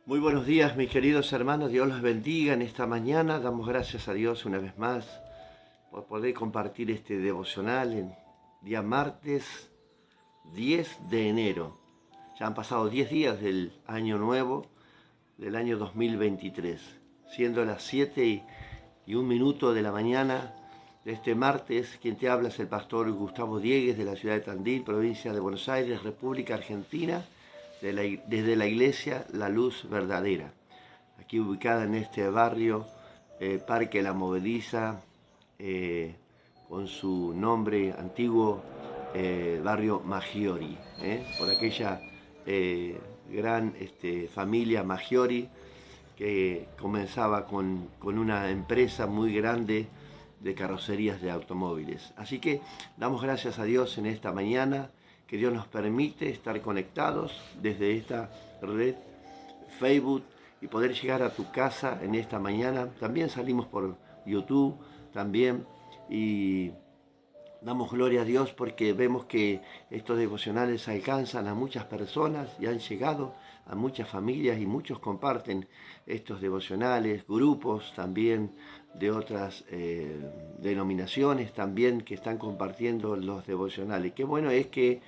Muy buenos días, mis queridos hermanos. Dios los bendiga en esta mañana. Damos gracias a Dios una vez más por poder compartir este devocional en día martes 10 de enero. Ya han pasado 10 días del año nuevo, del año 2023, siendo las 7:01 de la mañana de este martes. Quien te habla es el pastor Gustavo Diegues de la ciudad de Tandil, provincia de Buenos Aires, República Argentina, desde la iglesia La Luz Verdadera, aquí ubicada en este barrio, Parque La Movediza, con su nombre antiguo, barrio Maggiori, por aquella gran familia Maggiori que comenzaba con una empresa muy grande de carrocerías de automóviles. Así que damos gracias a Dios en esta mañana, que Dios nos permite estar conectados desde esta red Facebook y poder llegar a tu casa en esta mañana. También salimos por YouTube, también, y damos gloria a Dios porque vemos que estos devocionales alcanzan a muchas personas y han llegado a muchas familias y muchos comparten estos devocionales, grupos también de otras denominaciones también que están compartiendo los devocionales. Qué bueno es que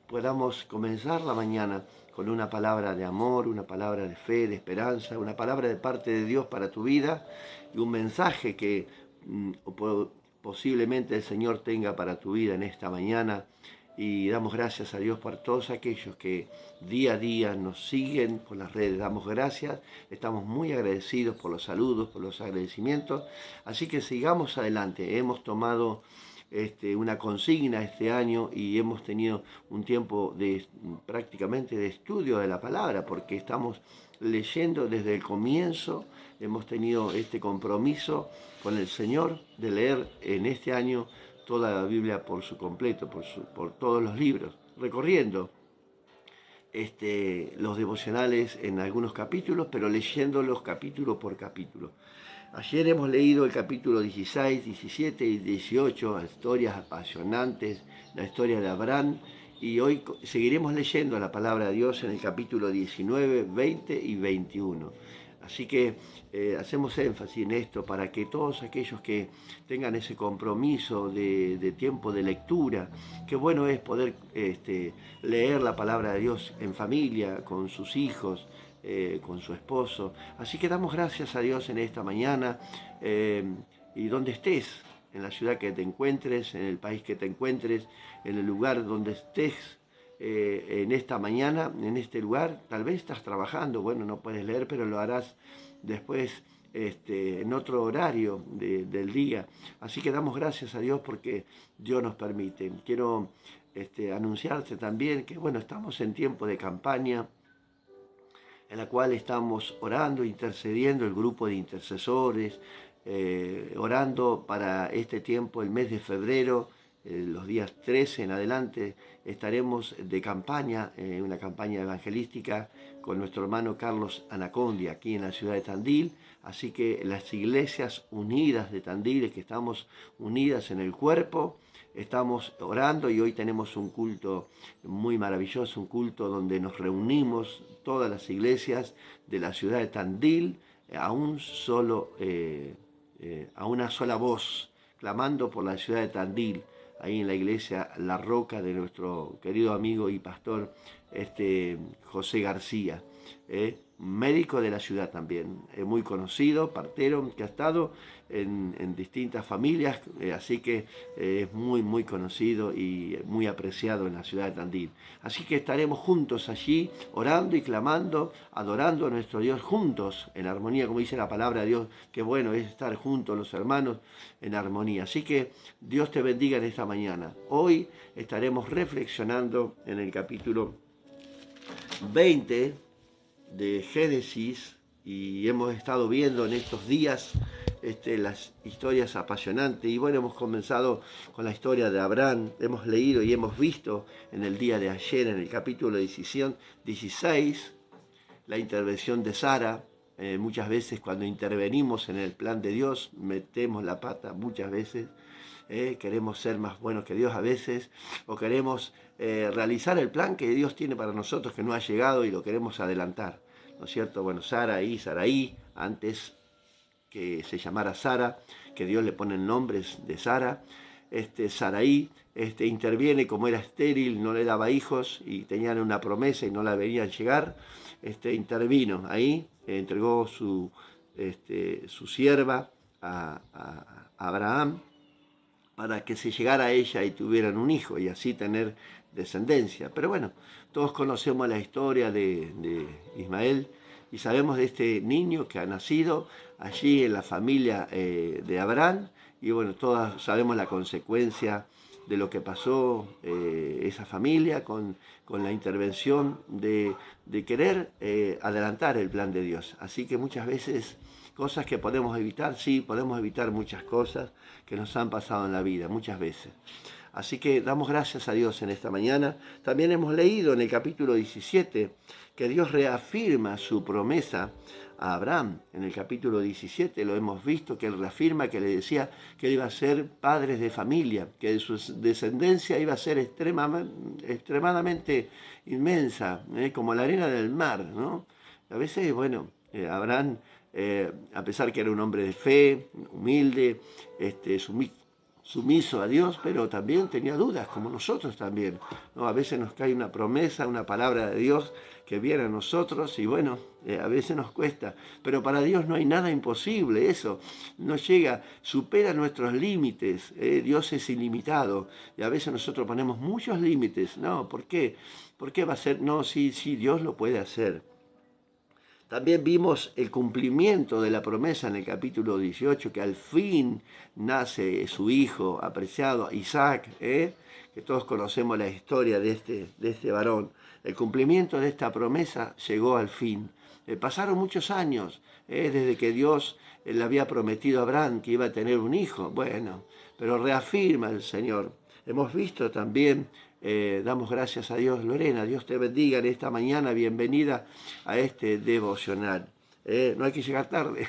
podamos comenzar la mañana con una palabra de amor, una palabra de fe, de esperanza, una palabra de parte de Dios para tu vida y un mensaje que posiblemente el Señor tenga para tu vida en esta mañana. Y damos gracias a Dios por todos aquellos que día a día nos siguen por las redes. Damos gracias, estamos muy agradecidos por los saludos, por los agradecimientos. Así que sigamos adelante. Hemos tomado una consigna este año y hemos tenido un tiempo prácticamente de estudio de la palabra, porque estamos leyendo desde el comienzo. Hemos tenido este compromiso con el Señor de leer en este año toda la Biblia por su completo, por todos los libros, recorriendo los devocionales en algunos capítulos, pero leyéndolos capítulo por capítulo. Ayer hemos leído el capítulo 16, 17 y 18, historias apasionantes, la historia de Abraham, y hoy seguiremos leyendo la palabra de Dios en el capítulo 19, 20 y 21. Así que hacemos énfasis en esto para que todos aquellos que tengan ese compromiso de tiempo de lectura, qué bueno es poder leer la palabra de Dios en familia, con sus hijos, con su esposo. Así que damos gracias a Dios en esta mañana, y donde estés, en la ciudad que te encuentres, en el país que te encuentres, en el lugar donde estés, en esta mañana, en este lugar. Tal vez estás trabajando, bueno, no puedes leer, pero lo harás después en otro horario del día. Así que damos gracias a Dios porque Dios nos permite. Quiero anunciarte también que, bueno, estamos en tiempo de campaña en la cual estamos orando, intercediendo, el grupo de intercesores, orando para este tiempo, el mes de febrero, los días 13 en adelante, estaremos de campaña, una campaña evangelística con nuestro hermano Carlos Anacondi, aquí en la ciudad de Tandil. Así que las iglesias unidas de Tandil, que estamos unidas en el cuerpo, estamos orando y hoy tenemos un culto muy maravilloso, un culto donde nos reunimos todas las iglesias de la ciudad de Tandil a a una sola voz, clamando por la ciudad de Tandil, ahí en la iglesia La Roca de nuestro querido amigo y pastor José García, médico de la ciudad también, muy conocido, partero, que ha estado en distintas familias, así que es muy conocido y muy apreciado en la ciudad de Tandil. Así que estaremos juntos allí, orando y clamando, adorando a nuestro Dios juntos, en armonía, como dice la palabra de Dios, que bueno es estar juntos los hermanos en armonía. Así que Dios te bendiga en esta mañana. Hoy estaremos reflexionando en el capítulo 20 de Génesis, y hemos estado viendo en estos días las historias apasionantes. Y bueno, hemos comenzado con la historia de Abraham, hemos leído y hemos visto en el día de ayer, en el capítulo 16, la intervención de Sara. Muchas veces cuando intervenimos en el plan de Dios, metemos la pata muchas veces. Queremos ser más buenos que Dios a veces, o queremos realizar el plan que Dios tiene para nosotros que no ha llegado y lo queremos adelantar. ¿no es cierto? Bueno, Sarai, antes que se llamara Sara, que Dios le pone el nombre de Sara. Sarai interviene, como era estéril, no le daba hijos y tenían una promesa y no la veían llegar. Intervino ahí, entregó su sierva a Abraham para que se llegara a ella y tuvieran un hijo y así tener descendencia. Pero bueno, todos conocemos la historia de Ismael y sabemos de este niño que ha nacido allí en la familia de Abraham, y bueno, todos sabemos la consecuencia de lo que pasó esa familia con la intervención de querer adelantar el plan de Dios. Así que muchas veces cosas que podemos evitar, sí, podemos evitar muchas cosas que nos han pasado en la vida, muchas veces. Así que damos gracias a Dios en esta mañana. También hemos leído en el capítulo 17 que Dios reafirma su promesa a Abraham. En el capítulo 17 lo hemos visto, que él reafirma, que le decía que él iba a ser padre de familia, que su descendencia iba a ser extremadamente inmensa, como la arena del mar, ¿no? A veces, bueno, Abraham, a pesar que era un hombre de fe, humilde, sumiso a Dios, pero también tenía dudas, como nosotros también, ¿no? A veces nos cae una promesa, una palabra de Dios que viene a nosotros y bueno, a veces nos cuesta, pero para Dios no hay nada imposible, eso no llega, supera nuestros límites, Dios es ilimitado y a veces nosotros ponemos muchos límites, no, ¿por qué? ¿Por qué va a ser? No, sí, Dios lo puede hacer. También vimos el cumplimiento de la promesa en el capítulo 18, que al fin nace su hijo apreciado, Isaac, que todos conocemos la historia de este varón. El cumplimiento de esta promesa llegó al fin. Pasaron muchos años desde que Dios le había prometido a Abraham que iba a tener un hijo. Bueno, pero reafirma el Señor. Hemos visto también, damos gracias a Dios. Lorena, Dios te bendiga en esta mañana, bienvenida a este devocional. No hay que llegar tarde.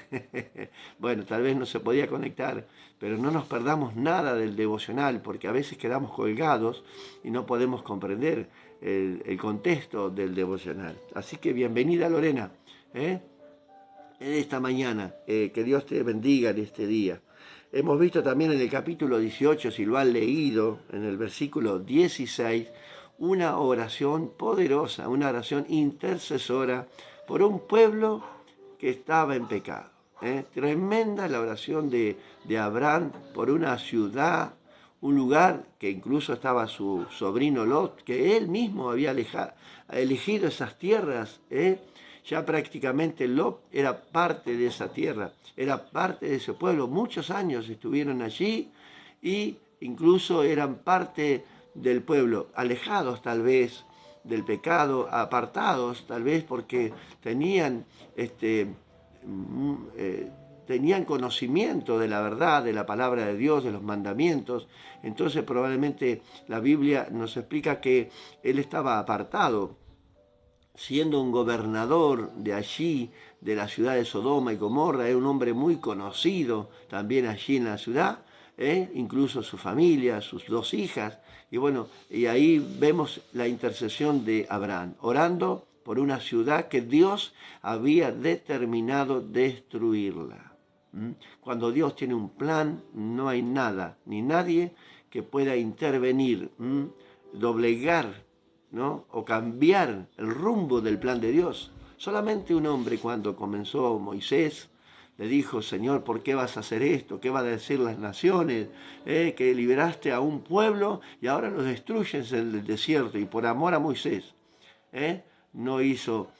Bueno, tal vez no se podía conectar, pero no nos perdamos nada del devocional, porque a veces quedamos colgados y no podemos comprender el contexto del devocional. Así que bienvenida, Lorena, en esta mañana. Que Dios te bendiga en este día. Hemos visto también en el capítulo 18, si lo han leído, en el versículo 16, una oración poderosa, una oración intercesora por un pueblo que estaba en pecado. Tremenda la oración de Abraham por una ciudad, un lugar que incluso estaba su sobrino Lot, que él mismo había elegido esas tierras. Ya prácticamente Lot era parte de esa tierra, era parte de ese pueblo. Muchos años estuvieron allí y incluso eran parte del pueblo, alejados tal vez del pecado, apartados tal vez porque tenían tenían conocimiento de la verdad, de la palabra de Dios, de los mandamientos. Entonces probablemente la Biblia nos explica que él estaba apartado, siendo un gobernador de allí, de la ciudad de Sodoma y Gomorra. Era un hombre muy conocido también allí en la ciudad, incluso su familia, sus dos hijas. Y bueno, y ahí vemos la intercesión de Abraham, orando por una ciudad que Dios había determinado destruirla. Cuando Dios tiene un plan, no hay nada ni nadie que pueda intervenir, doblegar, ¿no? O cambiar el rumbo del plan de Dios. Solamente un hombre, cuando comenzó Moisés, le dijo: Señor, ¿por qué vas a hacer esto? ¿Qué van a decir las naciones? Que liberaste a un pueblo y ahora los destruyes en el desierto. Y por amor a Moisés, no hizo,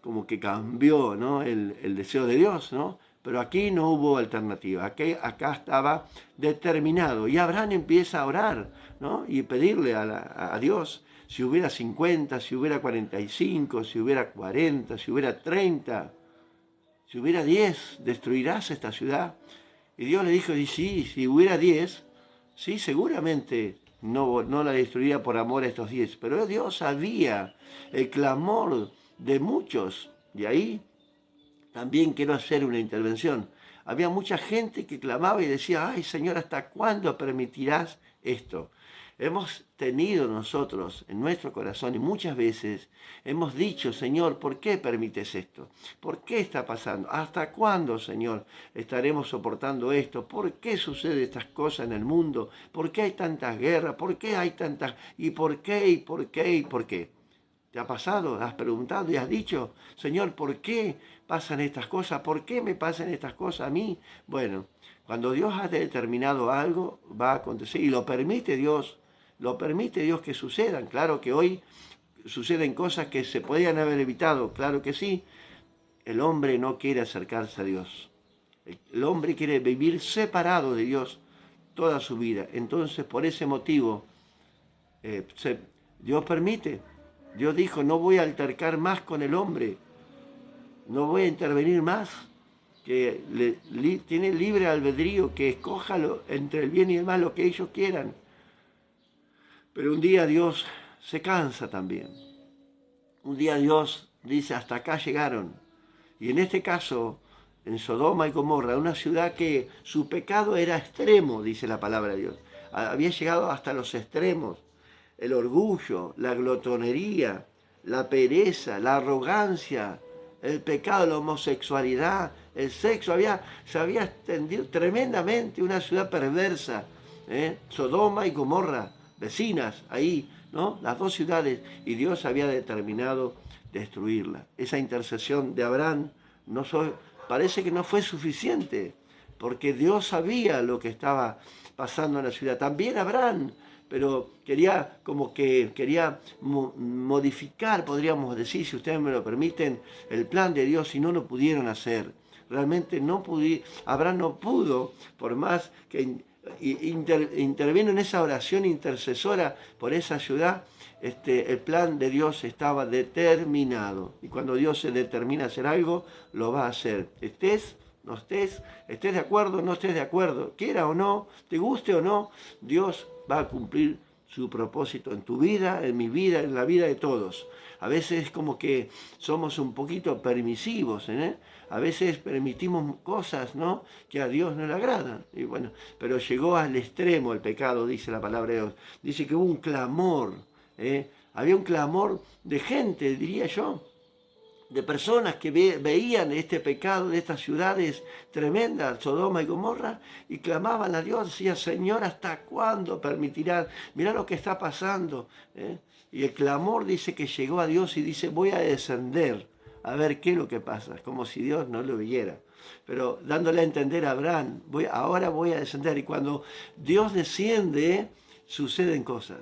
como que cambió, ¿no? el deseo de Dios, ¿no? Pero aquí no hubo alternativa, acá estaba determinado. Y Abraham empieza a orar, ¿no? Y pedirle a Dios, si hubiera 50, si hubiera 45, si hubiera 40, si hubiera 30, si hubiera 10, ¿destruirás esta ciudad? Y Dios le dijo: y sí, si hubiera 10, sí, seguramente no la destruiría por amor a estos 10. Pero Dios sabía el clamor de muchos. Y ahí también quiero hacer una intervención. Había mucha gente que clamaba y decía: ay, Señor, ¿hasta cuándo permitirás esto? Hemos tenido nosotros en nuestro corazón y muchas veces hemos dicho, Señor, ¿por qué permites esto? ¿Por qué está pasando? ¿Hasta cuándo, Señor, estaremos soportando esto? ¿Por qué suceden estas cosas en el mundo? ¿Por qué hay tantas guerras? ¿Por qué hay tantas? ¿Y por qué? ¿Y por qué? ¿Y por qué? ¿Te ha pasado? ¿Has preguntado y has dicho, Señor, ¿por qué pasan estas cosas? ¿Por qué me pasan estas cosas a mí? Bueno, cuando Dios ha determinado algo, va a acontecer y lo permite Dios que sucedan. Claro que hoy suceden cosas que se podían haber evitado, claro que sí. El hombre no quiere acercarse a Dios. El hombre quiere vivir separado de Dios toda su vida. Entonces, por ese motivo, Dios permite. Dios dijo, no voy a altercar más con el hombre, no voy a intervenir más, que tiene libre albedrío, que escoja entre el bien y el mal lo que ellos quieran. Pero un día Dios se cansa también. Un día Dios dice, hasta acá llegaron. Y en este caso, en Sodoma y Gomorra, una ciudad que su pecado era extremo, dice la palabra de Dios. Había llegado hasta los extremos. El orgullo, la glotonería, la pereza, la arrogancia, el pecado, la homosexualidad, el sexo, se había extendido tremendamente, una ciudad perversa, Sodoma y Gomorra, vecinas ahí, ¿no? Las dos ciudades, y Dios había determinado destruirla. Esa intercesión de Abraham parece que no fue suficiente, porque Dios sabía lo que estaba pasando en la ciudad. También Abraham, pero quería modificar, podríamos decir, si ustedes me lo permiten, el plan de Dios y no lo pudieron hacer. Realmente Abraham no pudo, por más que intervino en esa oración intercesora por esa ciudad, el plan de Dios estaba determinado. Y cuando Dios se determina a hacer algo, lo va a hacer. No estés de acuerdo, no estés de acuerdo, quiera o no, te guste o no, Dios va a cumplir su propósito en tu vida, en mi vida, en la vida de todos. A veces como que somos un poquito permisivos, ¿eh? A veces permitimos cosas, ¿no?, que a Dios no le agradan. Y bueno, pero llegó al extremo el pecado, dice la palabra de Dios. Dice que hubo un clamor, había un clamor de gente, diría yo, de personas que veían este pecado de estas ciudades tremendas, Sodoma y Gomorra, y clamaban a Dios, decían, Señor, ¿hasta cuándo permitirás? Mirá lo que está pasando. Y el clamor dice que llegó a Dios y dice, voy a descender a ver qué es lo que pasa, como si Dios no lo viera. Pero dándole a entender a Abraham, ahora voy a descender. Y cuando Dios desciende, suceden cosas,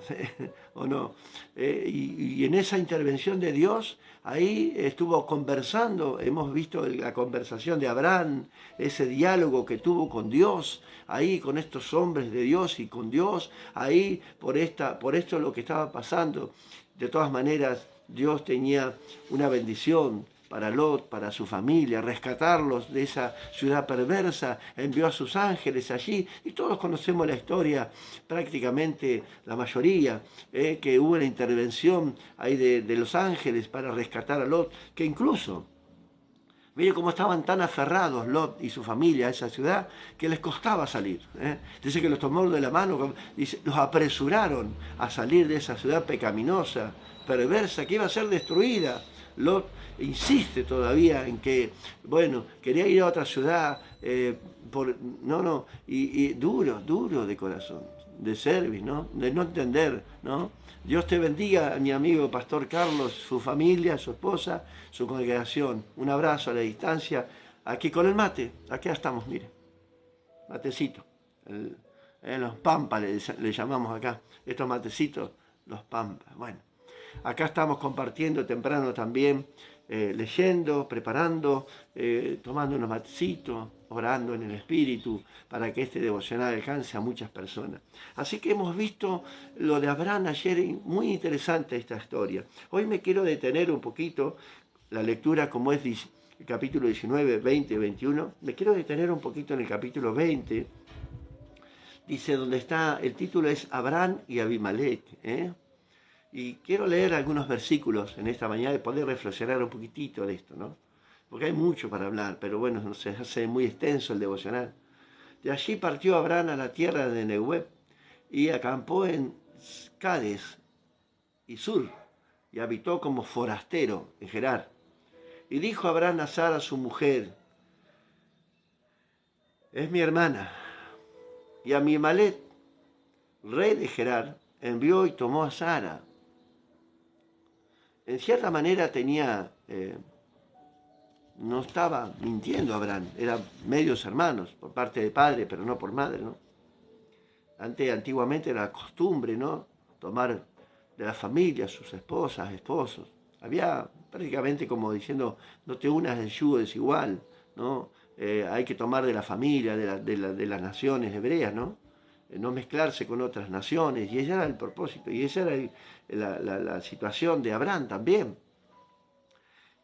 ¿o no? Y en esa intervención de Dios, ahí estuvo conversando, hemos visto la conversación de Abraham, ese diálogo que tuvo con Dios, ahí con estos hombres de Dios y con Dios, ahí por esto lo que estaba pasando. De todas maneras, Dios tenía una bendición para Lot, para su familia, rescatarlos de esa ciudad perversa, envió a sus ángeles allí, y todos conocemos la historia, prácticamente la mayoría, que hubo una intervención ahí de los ángeles para rescatar a Lot, que incluso, mire cómo estaban tan aferrados Lot y su familia a esa ciudad, que les costaba salir. Dice que los tomó de la mano, los apresuraron a salir de esa ciudad pecaminosa, perversa, que iba a ser destruida. Lot insiste todavía en que, bueno, quería ir a otra ciudad, y duro de corazón, de servir, ¿no? De no entender, ¿no? Dios te bendiga, mi amigo Pastor Carlos, su familia, su esposa, su congregación. Un abrazo a la distancia, aquí con el mate, aquí estamos, mire, matecito, los pampas le llamamos acá, estos matecitos, los pampas, bueno. Acá estamos compartiendo temprano también, leyendo, preparando, tomando unos matecitos, orando en el Espíritu, para que este devocional alcance a muchas personas. Así que hemos visto lo de Abraham ayer, muy interesante esta historia. Hoy me quiero detener un poquito, la lectura como es el capítulo 19, 20, 21, me quiero detener un poquito en el capítulo 20, dice, donde está, el título es Abraham y Abimelech, Y quiero leer algunos versículos en esta mañana y poder reflexionar un poquitito de esto, ¿no? Porque hay mucho para hablar, pero bueno, se hace muy extenso el devocional. De allí partió Abraham a la tierra de Negueb y acampó en Cades y Sur, y habitó como forastero en Gerar. Y dijo Abraham a Sara, su mujer, es mi hermana. Y Abimelech, rey de Gerar, envió y tomó a Sara. En cierta manera no estaba mintiendo Abraham, eran medios hermanos, por parte de padre, pero no por madre, ¿no? Antiguamente era costumbre, ¿no? Tomar de la familia sus esposas, esposos. Había prácticamente como diciendo, no te unas del yugo desigual, ¿no? Hay que tomar de la familia, de las naciones hebreas, ¿no? No mezclarse con otras naciones, y ese era el propósito, y esa era la situación de Abraham también.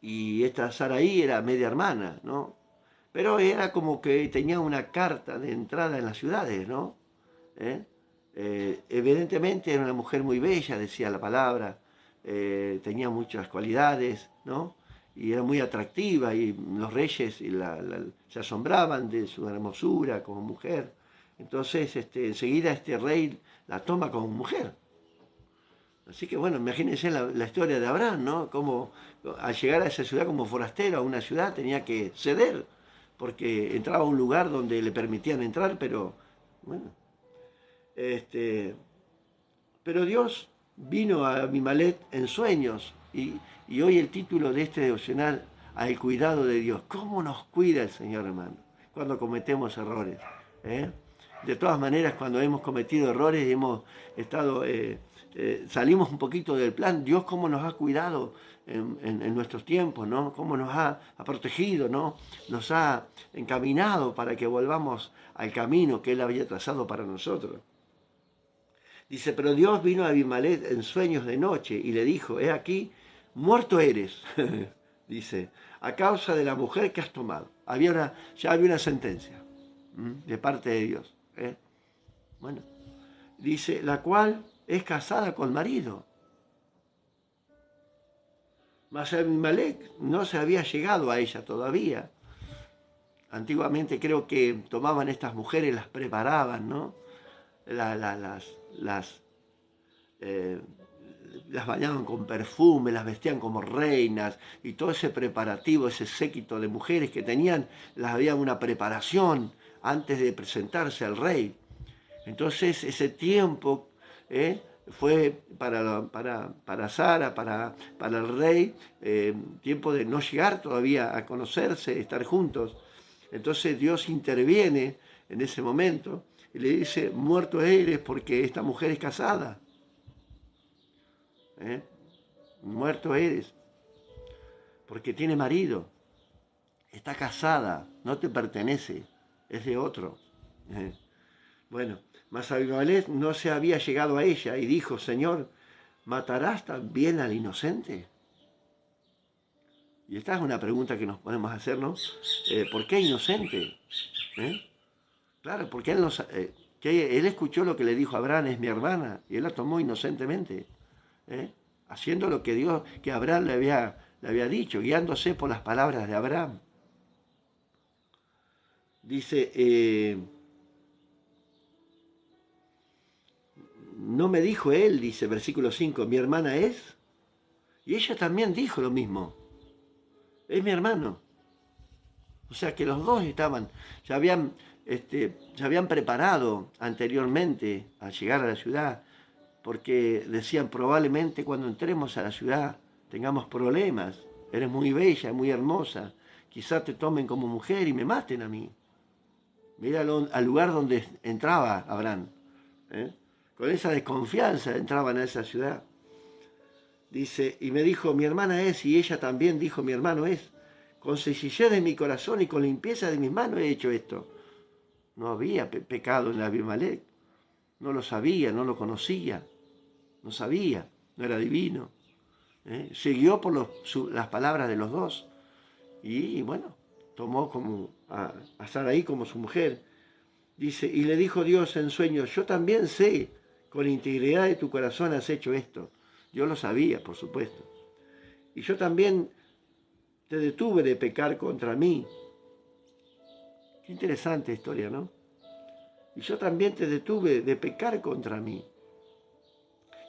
Y esta Saraí era media hermana, ¿no? Pero era como que tenía una carta de entrada en las ciudades, ¿no? ¿Eh? Evidentemente era una mujer muy bella, decía la palabra, tenía muchas cualidades, ¿no? Y era muy atractiva, y los reyes se asombraban de su hermosura como mujer. Entonces, enseguida este rey la toma como mujer. Así que bueno, imagínense la historia de Abraham, ¿no? Como al llegar a esa ciudad como forastero, a una ciudad, tenía que ceder, porque entraba a un lugar donde le permitían entrar, pero bueno, pero Dios vino a Abimelech en sueños, y hoy el título de este devocional, al cuidado de Dios. ¿Cómo nos cuida el Señor, hermano, cuando cometemos errores? ¿Eh? De todas maneras, cuando hemos cometido errores y hemos estado, salimos un poquito del plan, Dios cómo nos ha cuidado en nuestros tiempos, ¿no? Cómo nos ha protegido, ¿no? Nos ha encaminado para que volvamos al camino que Él había trazado para nosotros. Dice, pero Dios vino a Abimelech en sueños de noche y le dijo, he aquí, muerto eres, dice, a causa de la mujer que has tomado. Ya había una sentencia de parte de Dios. Bueno, dice, la cual es casada con marido. Mas Abimelech no se había llegado a ella todavía. Antiguamente creo que tomaban estas mujeres, las preparaban, ¿no? Las las bañaban con perfume, las vestían como reinas, y todo ese preparativo, ese séquito de mujeres que tenían, las había una preparación antes de presentarse al rey. Entonces ese tiempo fue para Sara, para el rey, tiempo de no llegar todavía a conocerse, estar juntos. Entonces Dios interviene en ese momento y le dice, muerto eres porque esta mujer es casada. Muerto eres porque tiene marido, está casada, no te pertenece, es de otro. Bueno, mas Abimelech no se había llegado a ella y dijo, Señor, ¿matarás también al inocente? Y esta es una pregunta que nos podemos hacer, ¿no? ¿Por qué inocente? Claro, porque él escuchó lo que le dijo a Abraham, es mi hermana, y él la tomó inocentemente, haciendo lo que Abraham le había dicho, guiándose por las palabras de Abraham. Dice, no me dijo él, dice versículo 5, mi hermana es, y ella también dijo lo mismo, es mi hermano. O sea que los dos se habían preparado anteriormente al llegar a la ciudad, porque decían, probablemente cuando entremos a la ciudad tengamos problemas, eres muy bella, muy hermosa, quizás te tomen como mujer y me maten a mí. Mira al lugar donde entraba Abraham. Con esa desconfianza entraban a esa ciudad. Dice, y me dijo, mi hermana es, y ella también dijo, mi hermano es. Con sencillez de mi corazón y con limpieza de mis manos he hecho esto. No había pecado en Abimelech. No lo sabía, no lo conocía. No sabía, no era divino. Siguió por las palabras de los dos. Y bueno, tomó como a Saraí como su mujer. Dice, y le dijo Dios en sueños, yo también sé, con integridad de tu corazón has hecho esto. Yo lo sabía, por supuesto. Y yo también te detuve de pecar contra mí. Qué interesante historia, ¿no? Y yo también te detuve de pecar contra mí.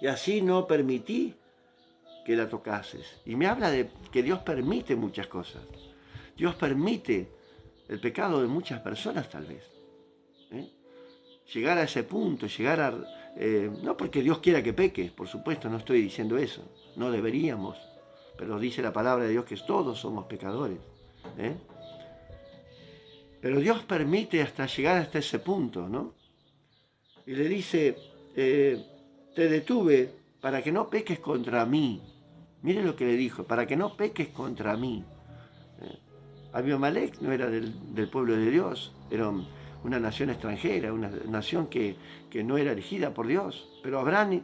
y así no permití que la tocases. Y me habla de que Dios permite muchas cosas. Dios permite el pecado de muchas personas tal vez. ¿Eh? Llegar a ese punto, llegar a... no porque Dios quiera que peques, por supuesto, no estoy diciendo eso, no deberíamos, pero dice la palabra de Dios que todos somos pecadores. ¿Eh? Pero Dios permite hasta llegar hasta ese punto, ¿no? Y le dice, te detuve para que no peques contra mí. Mire lo que le dijo, para que no peques contra mí. Abimelech no era del pueblo de Dios, era una nación extranjera, una nación que no era elegida por Dios. Pero Abraham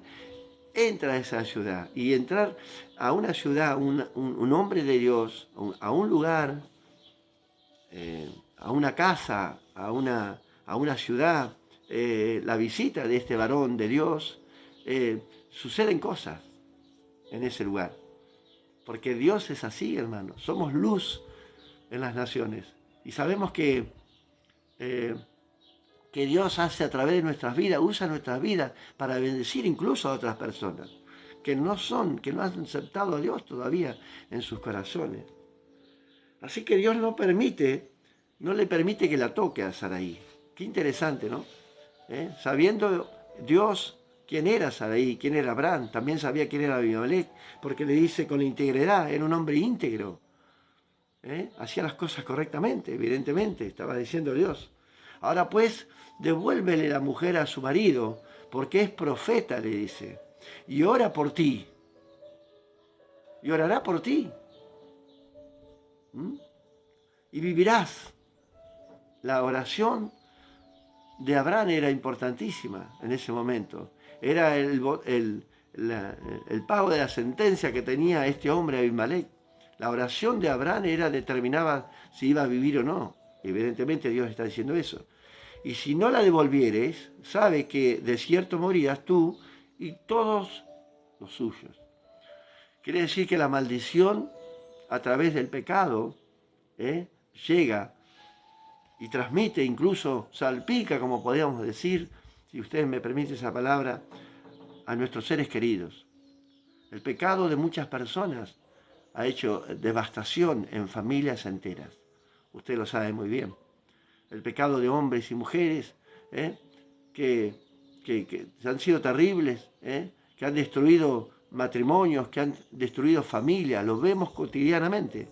entra a esa ciudad, y entrar a una ciudad, un hombre de Dios, a un lugar, a una casa, a una ciudad, la visita de este varón de Dios, suceden cosas en ese lugar. Porque Dios es así, hermano. Somos luz en las naciones. Y sabemos que Dios hace a través de nuestras vidas, usa nuestras vidas para bendecir incluso a otras personas que no han aceptado a Dios todavía en sus corazones. Así que Dios no le permite que la toque a Sarai. Qué interesante, ¿no? Sabiendo Dios quién era Sarai, quién era Abraham, también sabía quién era Abimelech, porque le dice con integridad, era un hombre íntegro. Hacía las cosas correctamente, evidentemente, estaba diciendo Dios. Ahora pues, devuélvele la mujer a su marido, porque es profeta, le dice, y ora por ti, y orará por ti, y vivirás. La oración de Abraham era importantísima en ese momento. Era el pago de la sentencia que tenía este hombre Abimelech. La oración de Abraham determinaba si iba a vivir o no. Evidentemente Dios está diciendo eso. Y si no la devolvieres, sabe que de cierto morirás tú y todos los suyos. Quiere decir que la maldición a través del pecado llega y transmite, incluso salpica, como podríamos decir, si ustedes me permiten esa palabra, a nuestros seres queridos. El pecado de muchas personas ha hecho devastación en familias enteras. Usted lo sabe muy bien. El pecado de hombres y mujeres que han sido terribles, que han destruido matrimonios, que han destruido familias, lo vemos cotidianamente.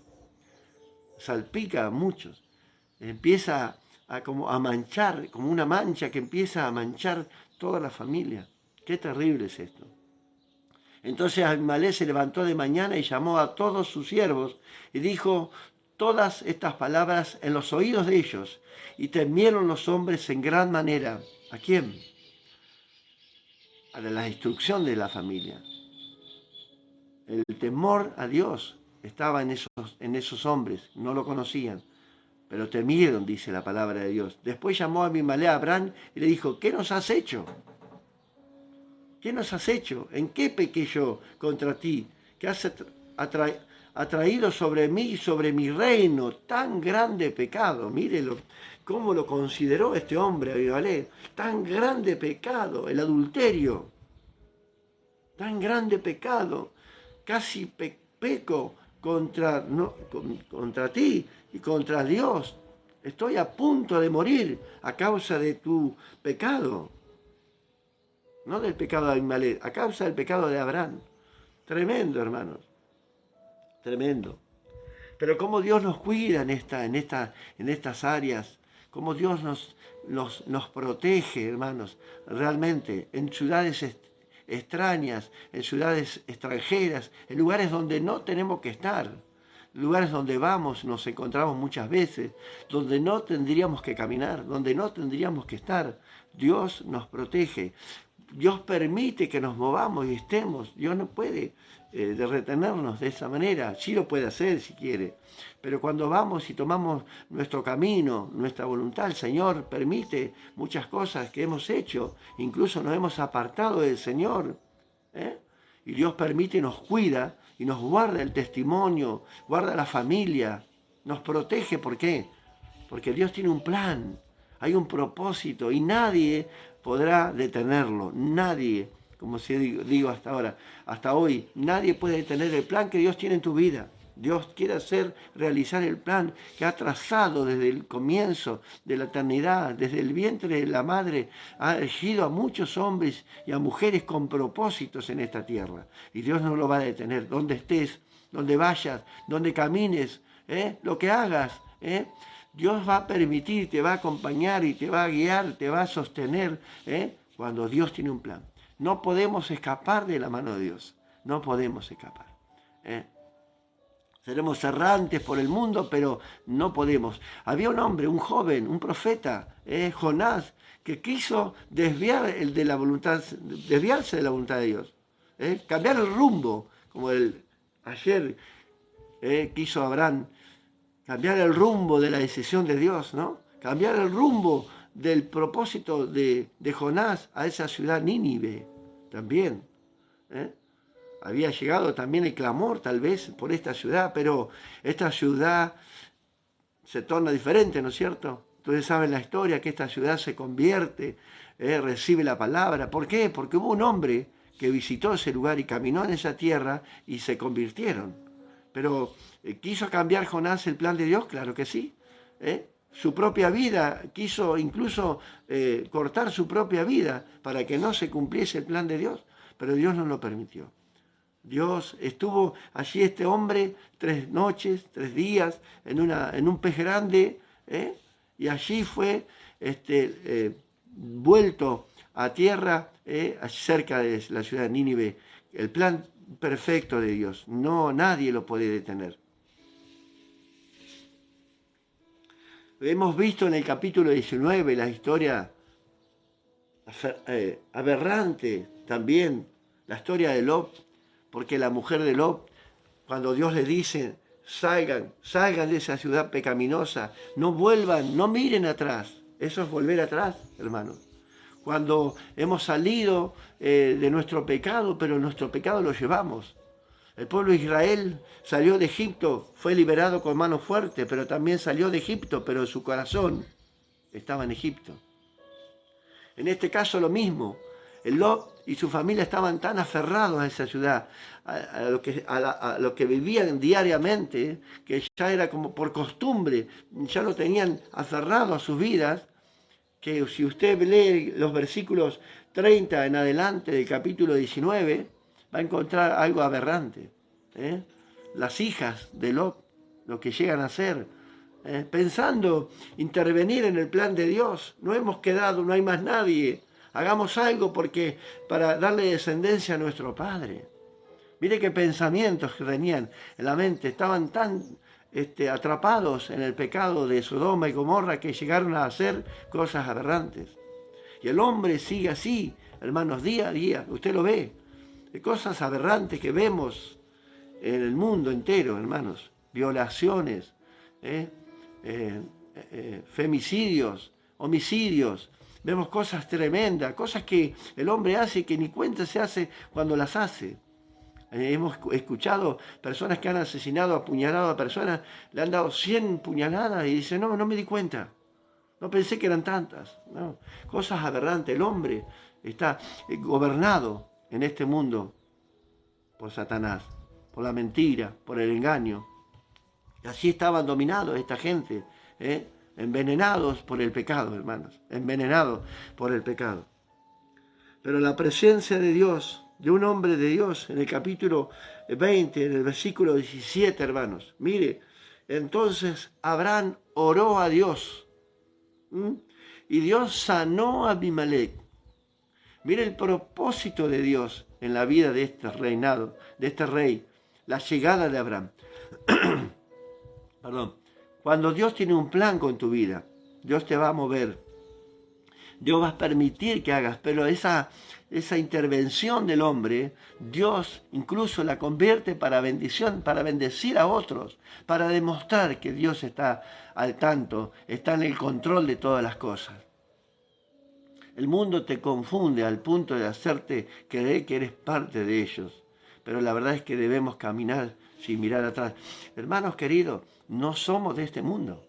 Salpica a muchos. Empieza a manchar, como una mancha que empieza a manchar toda la familia. Qué terrible es esto. Entonces Abimelech se levantó de mañana y llamó a todos sus siervos y dijo todas estas palabras en los oídos de ellos, y temieron los hombres en gran manera. ¿A quién? A la destrucción de la familia. El temor a Dios estaba en esos hombres, no lo conocían, pero temieron, dice la palabra de Dios. Después llamó a Abimelech a Abraham y le dijo, ¿qué nos has hecho? ¿Qué nos has hecho? ¿En qué pequé yo contra ti? ¿Qué has atraído sobre mí y sobre mi reino tan grande pecado? Mírelo, cómo lo consideró este hombre, Abimelech. Tan grande pecado, el adulterio. Tan grande pecado. Casi peco contra ti y contra Dios. Estoy a punto de morir a causa de tu pecado. No del pecado de Abimelech, a causa del pecado de Abraham. Tremendo, hermanos. Tremendo. Pero cómo Dios nos cuida en estas áreas, cómo Dios nos protege, hermanos, realmente, en ciudades extrañas, en ciudades extranjeras, en lugares donde no tenemos que estar, lugares donde nos encontramos muchas veces, donde no tendríamos que caminar, donde no tendríamos que estar. Dios nos protege. Dios permite que nos movamos y estemos. Dios no puede retenernos de esa manera. Sí lo puede hacer si quiere. Pero cuando vamos y tomamos nuestro camino, nuestra voluntad, el Señor permite muchas cosas que hemos hecho. Incluso nos hemos apartado del Señor. Y Dios permite y nos cuida y nos guarda el testimonio, guarda la familia, nos protege. ¿Por qué? Porque Dios tiene un plan, hay un propósito y nadie podrá detenerlo, nadie como digo hasta ahora, hasta hoy. Nadie puede detener el plan que Dios tiene en tu vida. Dios quiere realizar el plan que ha trazado desde el comienzo de la eternidad, desde el vientre de la madre, ha elegido a muchos hombres y a mujeres con propósitos en esta tierra. Y Dios no lo va a detener. Donde estés, donde vayas, donde camines, lo que hagas, Dios va a permitir, te va a acompañar y te va a guiar, te va a sostener, cuando Dios tiene un plan. No podemos escapar de la mano de Dios. No podemos escapar. Seremos errantes por el mundo, pero no podemos. Había un hombre, un joven, un profeta, Jonás, que quiso desviarse de la voluntad de Dios. Cambiar el rumbo, como ayer quiso Abraham, cambiar el rumbo de la decisión de Dios, ¿no? Cambiar el rumbo del propósito de Jonás a esa ciudad Nínive, también. Había llegado también el clamor tal vez por esta ciudad, pero esta ciudad se torna diferente, ¿no es cierto? Ustedes saben la historia, que esta ciudad se convierte, recibe la palabra. ¿Por qué? Porque hubo un hombre que visitó ese lugar y caminó en esa tierra y se convirtieron. Pero ¿quiso cambiar Jonás el plan de Dios? Claro que sí. Su propia vida, quiso incluso cortar su propia vida para que no se cumpliese el plan de Dios, pero Dios no lo permitió. Dios estuvo allí este hombre 3 noches, 3 días en un pez grande, y allí fue vuelto a tierra, cerca de la ciudad de Nínive. El plan perfecto de Dios, no, nadie lo puede detener. Hemos visto en el capítulo 19 la historia aberrante también, la historia de Lot, porque la mujer de Lot, cuando Dios le dice, salgan de esa ciudad pecaminosa, no vuelvan, no miren atrás. Eso es volver atrás, hermanos. Cuando hemos salido de nuestro pecado, pero nuestro pecado lo llevamos. El pueblo de Israel salió de Egipto, fue liberado con mano fuerte, pero también salió de Egipto, pero su corazón estaba en Egipto. En este caso lo mismo. Lot y su familia estaban tan aferrados a esa ciudad, a lo que vivían diariamente, que ya era como por costumbre, ya lo tenían aferrado a sus vidas, que si usted lee los versículos 30 en adelante del capítulo 19, va a encontrar algo aberrante. Las hijas de Lot, lo que llegan a hacer, pensando intervenir en el plan de Dios. No hemos quedado, no hay más nadie. Hagamos algo para darle descendencia a nuestro Padre. Mire qué pensamientos que tenían en la mente. Estaban tan atrapados en el pecado de Sodoma y Gomorra que llegaron a hacer cosas aberrantes. Y el hombre sigue así, hermanos, día a día. Usted lo ve. De cosas aberrantes que vemos en el mundo entero, hermanos. Violaciones, femicidios, homicidios. Vemos cosas tremendas, cosas que el hombre hace que ni cuenta se hace cuando las hace. Hemos escuchado personas que han asesinado, apuñalado a personas, le han dado 100 puñaladas y dicen, no me di cuenta, no pensé que eran tantas. No. Cosas aberrantes. El hombre está gobernado en este mundo por Satanás, por la mentira, por el engaño. Y así estaban dominados esta gente, envenenados por el pecado, hermanos, envenenados por el pecado. Pero la presencia de Dios, de un hombre de Dios, en el capítulo 20, en el versículo 17, hermanos, mire, entonces Abraham oró a Dios, y Dios sanó a Abimelech. Mire el propósito de Dios en la vida de este reinado, de este rey, la llegada de Abraham. Perdón. Cuando Dios tiene un plan con tu vida, Dios te va a mover. Dios va a permitir que hagas, pero esa intervención del hombre, Dios incluso la convierte para bendición, para bendecir a otros, para demostrar que Dios está al tanto, está en el control de todas las cosas. El mundo te confunde al punto de hacerte creer que eres parte de ellos, pero la verdad es que debemos caminar sin mirar atrás. Hermanos queridos, no somos de este mundo.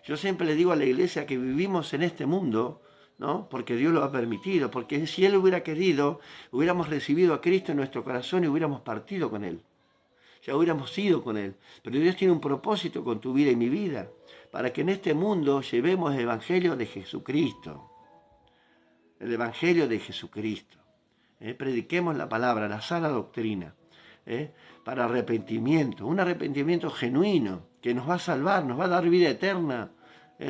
Yo siempre le digo a la iglesia que vivimos en este mundo, ¿no? Porque Dios lo ha permitido, porque si Él hubiera querido, hubiéramos recibido a Cristo en nuestro corazón y hubiéramos partido con Él. Ya hubiéramos ido con Él. Pero Dios tiene un propósito con tu vida y mi vida, para que en este mundo llevemos el Evangelio de Jesucristo. El Evangelio de Jesucristo. Prediquemos la palabra, la sana doctrina, para arrepentimiento, un arrepentimiento genuino, que nos va a salvar, nos va a dar vida eterna.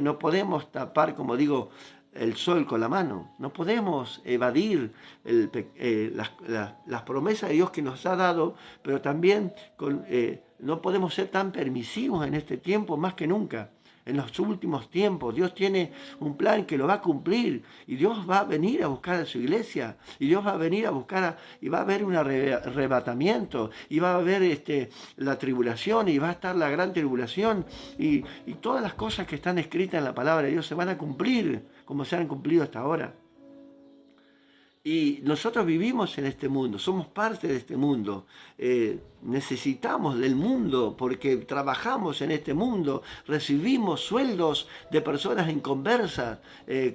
No podemos tapar, como digo, el sol con la mano. No podemos evadir las promesas de Dios que nos ha dado, pero también no podemos ser tan permisivos en este tiempo más que nunca. En los últimos tiempos Dios tiene un plan que lo va a cumplir y Dios va a venir a buscar a su iglesia y Dios va a venir a buscar y va a haber un arrebatamiento y va a haber la tribulación y va a estar la gran tribulación y todas las cosas que están escritas en la palabra de Dios se van a cumplir como se han cumplido hasta ahora. Y nosotros vivimos en este mundo, somos parte de este mundo, necesitamos del mundo porque trabajamos en este mundo, recibimos sueldos de personas inconversas,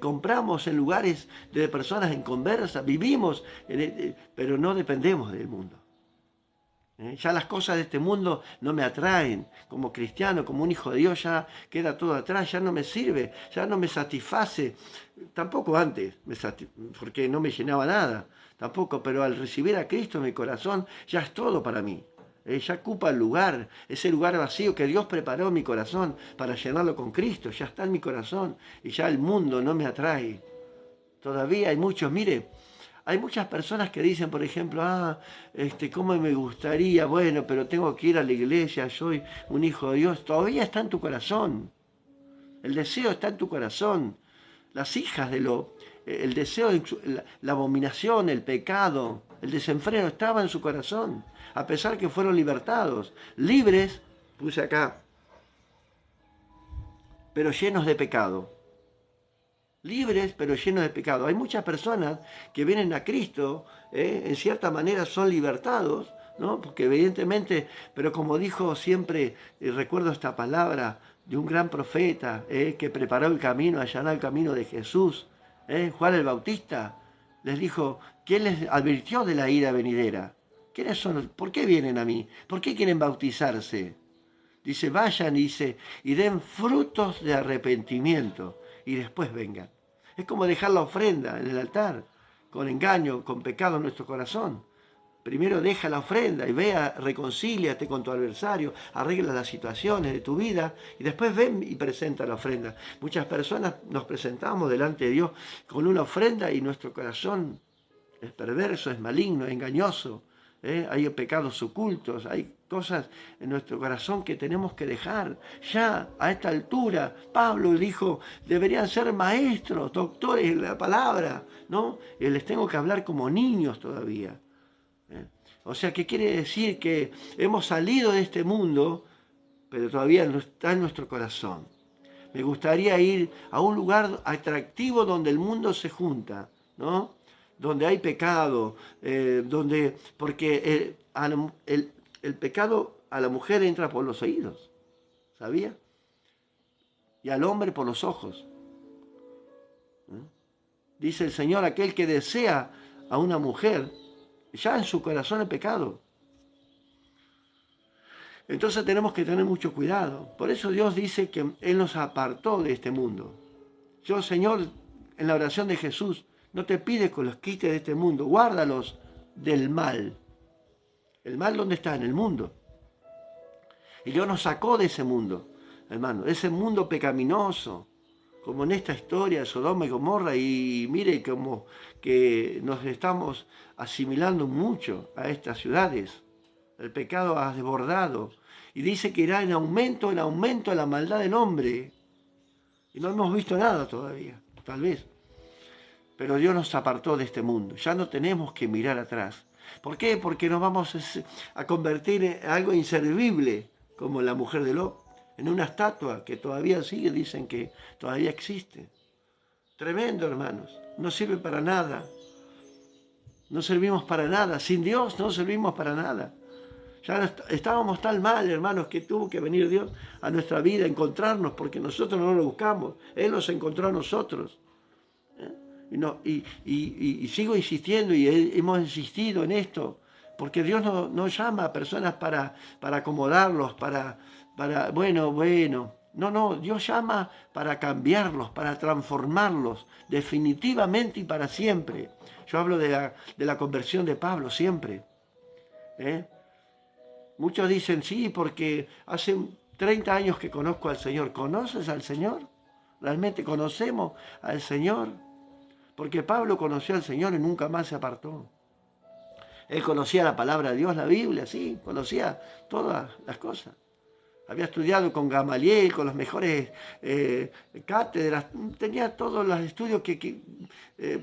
compramos en lugares de personas inconversas, vivimos, pero no dependemos del mundo. Ya las cosas de este mundo no me atraen. Como cristiano, como un hijo de Dios, ya queda todo atrás, ya no me sirve, ya no me satisface. Tampoco antes, porque no me llenaba nada. Tampoco, pero al recibir a Cristo en mi corazón, ya es todo para mí. Ya ocupa el lugar, ese lugar vacío que Dios preparó en mi corazón para llenarlo con Cristo. Ya está en mi corazón y ya el mundo no me atrae. Todavía hay muchos, mire, hay muchas personas que dicen, por ejemplo, cómo me gustaría, bueno, pero tengo que ir a la iglesia, soy un hijo de Dios. Todavía está en tu corazón. El deseo está en tu corazón. Las hijas el deseo, la abominación, el pecado, el desenfreno estaba en su corazón, a pesar que fueron libertados, libres, puse acá, pero llenos de pecado. Libres pero llenos de pecado. Hay muchas personas que vienen a Cristo, en cierta manera son libertados, ¿no? Porque evidentemente, pero como dijo siempre, recuerdo esta palabra de un gran profeta que preparó el camino, allanó el camino de Jesús, Juan el Bautista, les dijo, ¿quién les advirtió de la ira venidera? ¿Quiénes son? ¿Por qué vienen a mí? ¿Por qué quieren bautizarse? Dice, vayan y den frutos de arrepentimiento y después vengan. Es como dejar la ofrenda en el altar, con engaño, con pecado en nuestro corazón. Primero deja la ofrenda y reconcíliate con tu adversario, arregla las situaciones de tu vida y después ven y presenta la ofrenda. Muchas personas nos presentamos delante de Dios con una ofrenda y nuestro corazón es perverso, es maligno, es engañoso. Hay pecados ocultos, hay cosas en nuestro corazón que tenemos que dejar. Ya a esta altura, Pablo dijo, deberían ser maestros, doctores en la palabra, ¿no? Y les tengo que hablar como niños todavía. O sea, ¿qué quiere decir? Que hemos salido de este mundo, pero todavía no está en nuestro corazón. Me gustaría ir a un lugar atractivo donde el mundo se junta, ¿no? Donde hay pecado, porque el pecado a la mujer entra por los oídos, ¿sabía? Y al hombre por los ojos. Dice el Señor, aquel que desea a una mujer, ya en su corazón el pecado. Entonces tenemos que tener mucho cuidado. Por eso Dios dice que Él nos apartó de este mundo. Yo, Señor, en la oración de Jesús, no te pides que los quites de este mundo, guárdalos del mal. ¿El mal dónde está? En el mundo. Y Dios nos sacó de ese mundo, hermano, de ese mundo pecaminoso, como en esta historia de Sodoma y Gomorra, y mire como que nos estamos asimilando mucho a estas ciudades. El pecado ha desbordado, y dice que irá en aumento la maldad del hombre. Y no hemos visto nada todavía, tal vez. Pero Dios nos apartó de este mundo. Ya no tenemos que mirar atrás. ¿Por qué? Porque nos vamos a convertir en algo inservible, como la mujer de Lot, en una estatua que todavía sigue, dicen que todavía existe. Tremendo, hermanos. No sirve para nada. No servimos para nada. Sin Dios no servimos para nada. Ya estábamos tan mal, hermanos, que tuvo que venir Dios a nuestra vida, a encontrarnos, porque nosotros no lo buscamos. Él nos encontró a nosotros. Y sigo insistiendo y hemos insistido en esto, porque Dios no llama a personas para acomodarlos, bueno. No, Dios llama para cambiarlos, para transformarlos definitivamente y para siempre. Yo hablo de la conversión de Pablo siempre. ¿Eh? Muchos dicen, sí, porque hace 30 años que conozco al Señor. ¿Conoces al Señor? ¿Realmente conocemos al Señor? Porque Pablo conoció al Señor y nunca más se apartó. Él conocía la palabra de Dios, la Biblia, sí, conocía todas las cosas. Había estudiado con Gamaliel, con los mejores cátedras, tenía todos los estudios que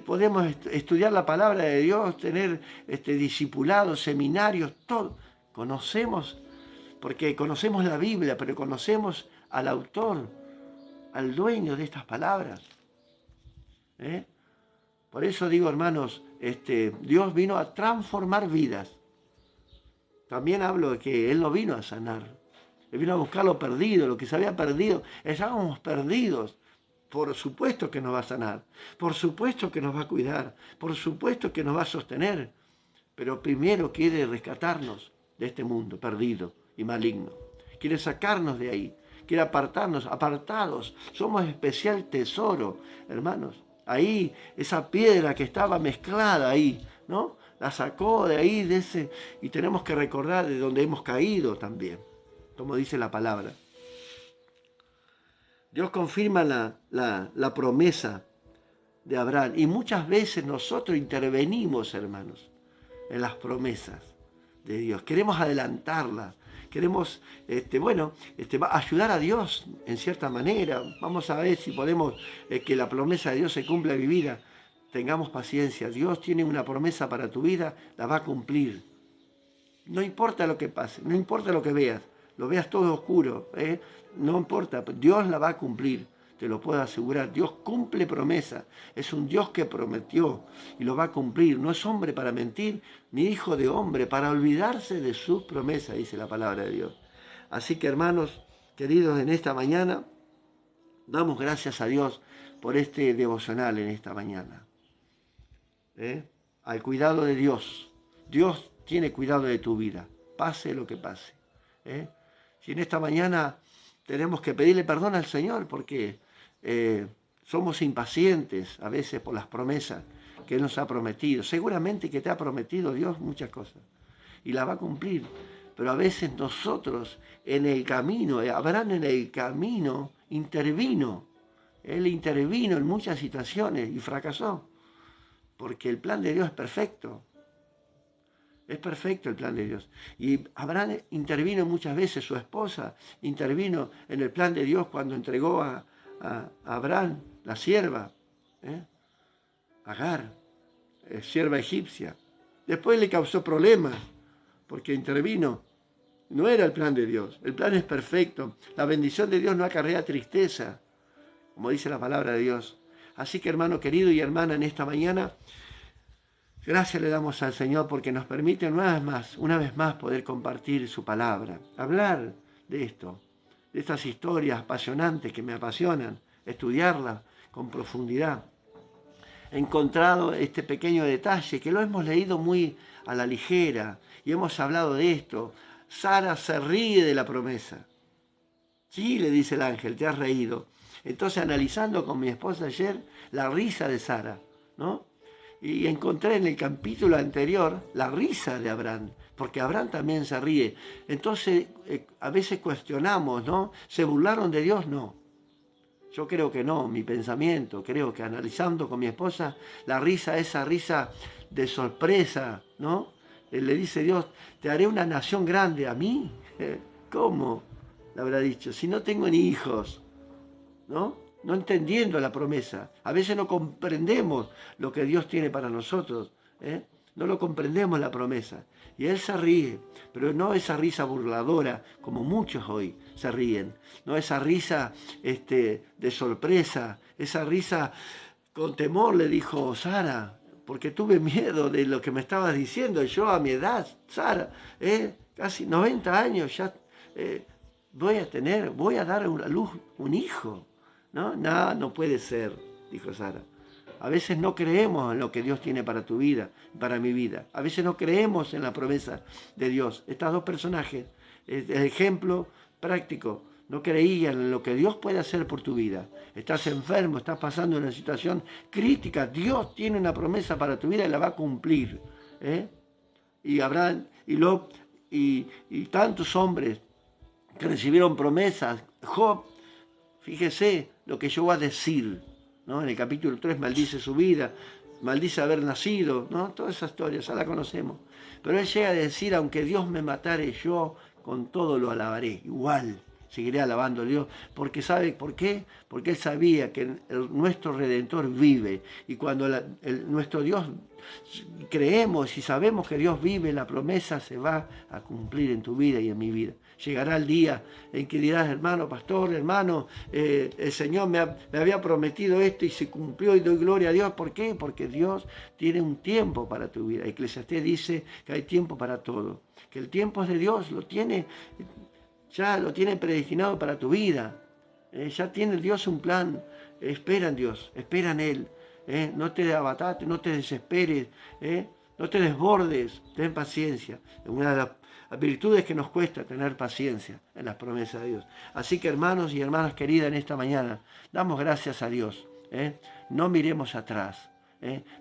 podemos estudiar la palabra de Dios, tener discipulados, seminarios, todo. Conocemos, porque conocemos la Biblia, pero conocemos al autor, al dueño de estas palabras. ¿Eh? Por eso digo, hermanos, Dios vino a transformar vidas. También hablo de que Él no vino a sanar. Él vino a buscar lo perdido, lo que se había perdido. Estábamos perdidos. Por supuesto que nos va a sanar. Por supuesto que nos va a cuidar. Por supuesto que nos va a sostener. Pero primero quiere rescatarnos de este mundo perdido y maligno. Quiere sacarnos de ahí. Quiere apartarnos, apartados. Somos especial tesoro, hermanos. Ahí, esa piedra que estaba mezclada ahí, ¿no? La sacó de ahí, y tenemos que recordar de dónde hemos caído también, como dice la palabra. Dios confirma la promesa de Abraham. Y muchas veces nosotros intervenimos, hermanos, en las promesas de Dios. Queremos adelantarlas. Queremos, ayudar a Dios en cierta manera. Vamos a ver si podemos que la promesa de Dios se cumpla en mi vida. Tengamos paciencia. Dios tiene una promesa para tu vida, la va a cumplir. No importa lo que pase, no importa lo que veas, lo veas todo oscuro, no importa, Dios la va a cumplir, te lo puedo asegurar. Dios cumple promesas, es un Dios que prometió y lo va a cumplir. No es hombre para mentir, ni hijo de hombre para olvidarse de sus promesas, dice la palabra de Dios. Así que, hermanos queridos, en esta mañana damos gracias a Dios por este devocional en esta mañana. Al cuidado de Dios. Dios tiene cuidado de tu vida, pase lo que pase. Si en esta mañana tenemos que pedirle perdón al Señor porque somos impacientes a veces por las promesas que Él nos ha prometido. Seguramente que te ha prometido Dios muchas cosas y las va a cumplir. Pero a veces nosotros en el camino, Abraham en el camino intervino. Él intervino en muchas situaciones y fracasó. Porque el plan de Dios es perfecto. Es perfecto el plan de Dios. Y Abraham intervino muchas veces, su esposa intervino en el plan de Dios cuando entregó a Abraham, la sierva, Agar, sierva egipcia. Después le causó problemas porque intervino. No era el plan de Dios. El plan es perfecto. La bendición de Dios no acarrea tristeza, como dice la palabra de Dios. Así que, hermano querido y hermana, en esta mañana, gracias le damos al Señor porque nos permite una vez más poder compartir su palabra, hablar de esto, de estas historias apasionantes que me apasionan, estudiarlas con profundidad. He encontrado este pequeño detalle que lo hemos leído muy a la ligera y hemos hablado de esto. Sara se ríe de la promesa. Sí, le dice el ángel, te has reído. Entonces, analizando con mi esposa ayer la risa de Sara, ¿no? Y encontré en el capítulo anterior la risa de Abraham, porque Abraham también se ríe. Entonces, a veces cuestionamos, ¿no? ¿Se burlaron de Dios? No. Yo creo que no, mi pensamiento, creo que analizando con mi esposa, la risa, esa risa de sorpresa, ¿no? Él le dice Dios, te haré una nación grande. ¿A mí? ¿Cómo? Le habrá dicho, si no tengo ni hijos, ¿no? No entendiendo la promesa. A veces no comprendemos lo que Dios tiene para nosotros. No lo comprendemos la promesa. Y Él se ríe, pero no esa risa burladora, como muchos hoy se ríen. No esa risa de sorpresa, esa risa con temor, le dijo Sara, porque tuve miedo de lo que me estabas diciendo. Yo a mi edad, Sara, casi 90 años, ya voy a dar a luz un hijo. No puede ser, dijo Sara. A veces no creemos en lo que Dios tiene para tu vida, para mi vida. A veces no creemos en la promesa de Dios. Estos dos personajes, el ejemplo práctico, no creían en lo que Dios puede hacer por tu vida. Estás enfermo, estás pasando una situación crítica. Dios tiene una promesa para tu vida y la va a cumplir. Y Abraham y Lot y tantos hombres que recibieron promesas. Job, fíjese lo que llegó a decir, ¿no? En el capítulo 3 maldice su vida, maldice haber nacido, ¿no? Toda esa historia, ya la conocemos. Pero él llega a decir, aunque Dios me matare, yo con todo lo alabaré, igual. Seguiré alabando a Dios, porque ¿sabe por qué? Porque él sabía que nuestro Redentor vive, y cuando nuestro Dios creemos y sabemos que Dios vive, la promesa se va a cumplir en tu vida y en mi vida. Llegará el día en que dirás, hermano pastor, hermano, el Señor me había prometido esto y se cumplió y doy gloria a Dios. ¿Por qué? Porque Dios tiene un tiempo para tu vida. Eclesiastés dice que hay tiempo para todo, que el tiempo es de Dios, ya lo tiene predestinado para tu vida. Ya tiene Dios un plan. Espera en Dios, espera en Él. No te abatates, no te desesperes, no te desbordes, ten paciencia. Es una de las virtudes que nos cuesta tener paciencia en las promesas de Dios. Así que hermanos y hermanas queridas, en esta mañana damos gracias a Dios. No miremos atrás,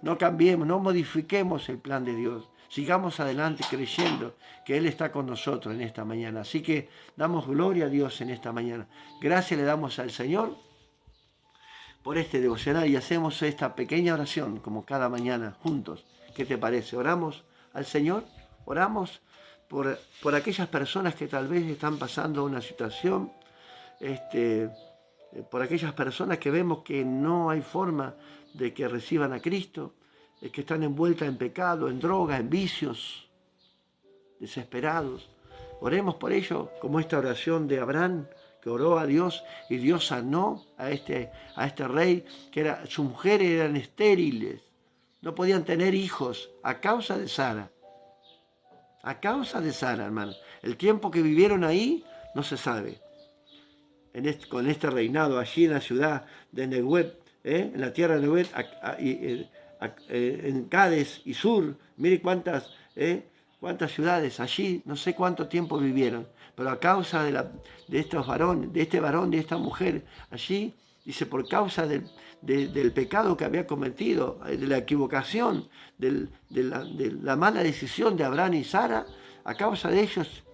no cambiemos, no modifiquemos el plan de Dios. Sigamos adelante creyendo que Él está con nosotros en esta mañana. Así que damos gloria a Dios en esta mañana. Gracias le damos al Señor por este devocional y hacemos esta pequeña oración como cada mañana juntos. ¿Qué te parece? Oramos al Señor, oramos por aquellas personas que tal vez están pasando una situación, por aquellas personas que vemos que no hay forma de que reciban a Cristo, que están envueltas en pecado, en drogas, en vicios, desesperados. Oremos por ellos, como esta oración de Abraham, que oró a Dios y Dios sanó a este rey, que sus mujeres eran estériles, no podían tener hijos a causa de Sara. A causa de Sara, hermano. El tiempo que vivieron ahí no se sabe. Con este reinado allí en la ciudad de Neguet, en la tierra de Neguet, en Cádiz y Sur, mire cuántas ciudades allí, no sé cuánto tiempo vivieron, pero a causa de estos varones, de este varón, de esta mujer, allí, dice, por causa del pecado que había cometido, de la equivocación, de la mala decisión de Abraham y Sara, a causa de ellos,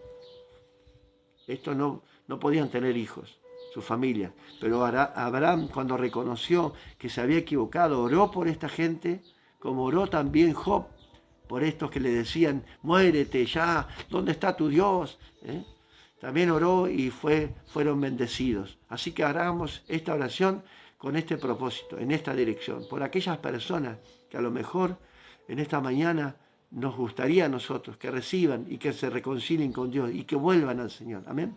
estos no podían tener hijos, su familia. Pero Abraham, cuando reconoció que se había equivocado, oró por esta gente, como oró también Job, por estos que le decían, muérete ya, ¿dónde está tu Dios? También oró y fueron bendecidos. Así que hagamos esta oración con este propósito, en esta dirección, por aquellas personas que a lo mejor en esta mañana nos gustaría a nosotros que reciban y que se reconcilien con Dios y que vuelvan al Señor. Amén.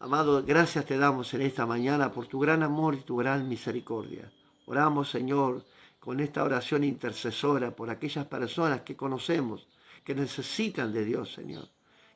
Amado, gracias te damos en esta mañana por tu gran amor y tu gran misericordia. Oramos, Señor, con esta oración intercesora por aquellas personas que conocemos, que necesitan de Dios, Señor,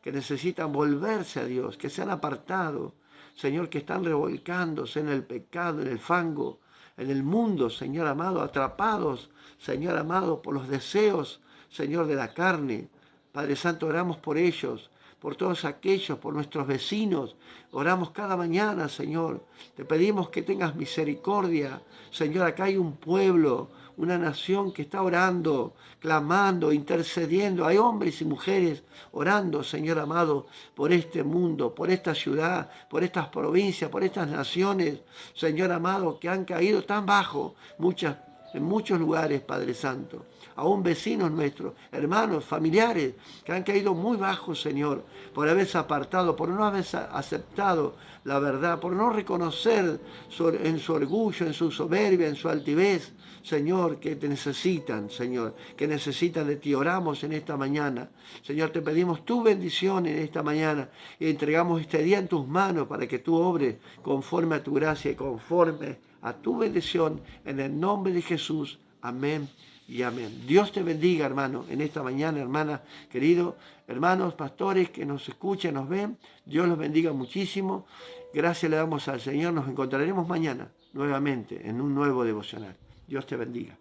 que necesitan volverse a Dios, que se han apartado, Señor, que están revolcándose en el pecado, en el fango, en el mundo, Señor amado, atrapados, Señor amado, por los deseos, Señor, de la carne. Padre Santo, oramos por ellos, por todos aquellos, por nuestros vecinos. Oramos cada mañana, Señor. Te pedimos que tengas misericordia. Señor, acá hay un pueblo, una nación que está orando, clamando, intercediendo. Hay hombres y mujeres orando, Señor amado, por este mundo, por esta ciudad, por estas provincias, por estas naciones, Señor amado, que han caído tan bajo en muchos lugares, Padre Santo. Aún vecinos nuestros, hermanos, familiares, que han caído muy bajos, Señor, por haberse apartado, por no haber aceptado la verdad, por no reconocer en su orgullo, en su soberbia, en su altivez, Señor, que te necesitan, Señor, que necesitan de ti. Oramos en esta mañana. Señor, te pedimos tu bendición en esta mañana y entregamos este día en tus manos para que tú obres conforme a tu gracia y conforme a tu bendición, en el nombre de Jesús. Amén y amén. Dios te bendiga, hermano, en esta mañana, hermana, querido, hermanos, pastores que nos escuchan, nos ven. Dios los bendiga muchísimo. Gracias le damos al Señor. Nos encontraremos mañana nuevamente en un nuevo devocional. Dios te bendiga.